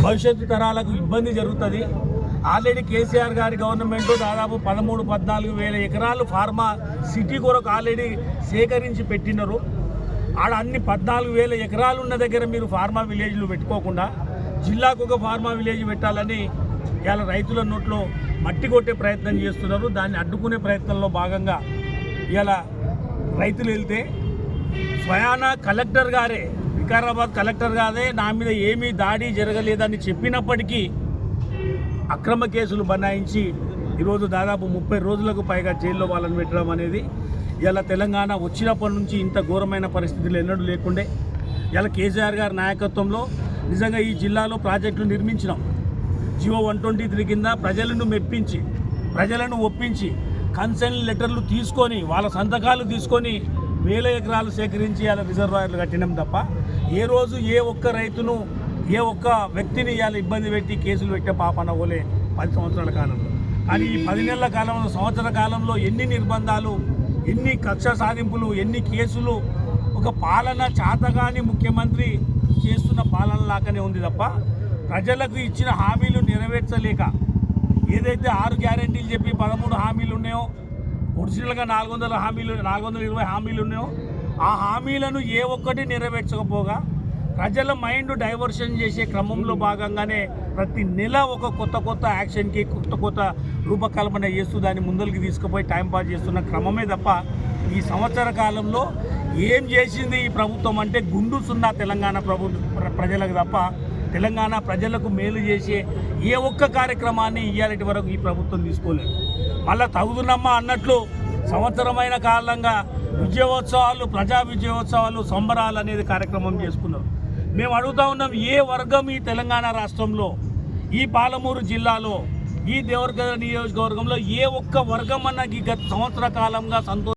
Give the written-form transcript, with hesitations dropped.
భవిష్యత్తు తరాలకు ఇబ్బంది జరుగుతుంది. ఆల్రెడీ కేసీఆర్ గారి గవర్నమెంట్ దాదాపు 13-14 వేల ఎకరాలు ఫార్మా సిటీ కొరకు ఆల్రెడీ సేకరించి పెట్టినారు. ఆడ అన్ని 14 వేల ఎకరాలు ఉన్న దగ్గర మీరు ఫార్మా విలేజ్లు పెట్టుకోకుండా జిల్లాకు ఒక ఫార్మా విలేజ్ పెట్టాలని ఇలా రైతుల నోట్లో మట్టి కొట్టే ప్రయత్నం చేస్తున్నారు. దాన్ని అడ్డుకునే ప్రయత్నంలో భాగంగా ఇలా రైతులు వెళ్తే స్వయాన కలెక్టర్ గారే, వికారాబాద్ కలెక్టర్ గారే నా మీద ఏమీ దాడి జరగలేదని చెప్పినప్పటికీ అక్రమ కేసులు బనాయించి ఈరోజు దాదాపు 30 రోజులకు పైగా జైల్లో వాళ్ళని పెట్టడం అనేది ఇలా తెలంగాణ వచ్చినప్పటి నుంచి ఇంత ఘోరమైన పరిస్థితులు ఎన్నడూ లేకుండే. ఇలా కేసీఆర్ గారి నాయకత్వంలో నిజంగా ఈ జిల్లాలో ప్రాజెక్టులు నిర్మించినాం. జియో 123 కింద ప్రజలను మెప్పించి, ప్రజలను ఒప్పించి కన్సెంట్ లెటర్లు తీసుకొని వాళ్ళ సంతకాలు తీసుకొని వేల ఎకరాలు సేకరించి ఇలా రిజర్వాయర్లు కట్టినాం తప్ప ఏ రోజు ఏ ఒక్క రైతును, ఏ ఒక్క వ్యక్తిని ఇలా ఇబ్బంది పెట్టి కేసులు పెట్టే పాపన పోలే 10 సంవత్సరాల కాలంలో. కానీ ఈ 10 నెలల కాలంలో, సంవత్సర కాలంలో ఎన్ని నిర్బంధాలు, ఎన్ని కక్ష సాధింపులు, ఎన్ని కేసులు, ఒక పాలన చాతగాని ముఖ్యమంత్రి చేస్తున్న పాలన లాగానే ఉంది తప్ప ప్రజలకు ఇచ్చిన హామీలు నెరవేర్చలేక ఏదైతే 6 గ్యారెంటీలు చెప్పి 13 హామీలు ఉన్నాయో, ఒరిజినల్గా 420 హామీలు ఉన్నాయో ఆ హామీలను ఏ ఒక్కటి నెరవేర్చకపోగా ప్రజల మైండ్ డైవర్షన్ చేసే క్రమంలో భాగంగానే ప్రతి నెల ఒక కొత్త యాక్షన్కి కొత్త రూపకల్పన చేస్తూ దాన్ని ముందరికి తీసుకుపోయి టైంపాస్ చేస్తున్న క్రమమే తప్ప ఈ సంవత్సర కాలంలో ఏం చేసింది ఈ ప్రభుత్వం అంటే గుండు సున్నా తెలంగాణ ప్రజలకు తప్ప తెలంగాణ ప్రజలకు మేలు చేసే ఏ ఒక్క కార్యక్రమాన్ని ఇయ్యాలటి వరకు ఈ ప్రభుత్వం తీసుకోలేదు. మళ్ళీ తగుదునమ్మా అన్నట్లు సంవత్సరమైన కాలంగా విజయోత్సవాలు, ప్రజా విజయోత్సవాలు, సంబరాలు అనేది కార్యక్రమం చేసుకున్నారు. మేము అడుగుతా ఉన్నాం, ఏ వర్గం ఈ తెలంగాణ రాష్ట్రంలో, ఈ పాలమూరు జిల్లాలో, ఈ దేవరగద్ద నియోజకవర్గంలో ఏ ఒక్క వర్గం అన్న గత సంవత్సర కాలంగా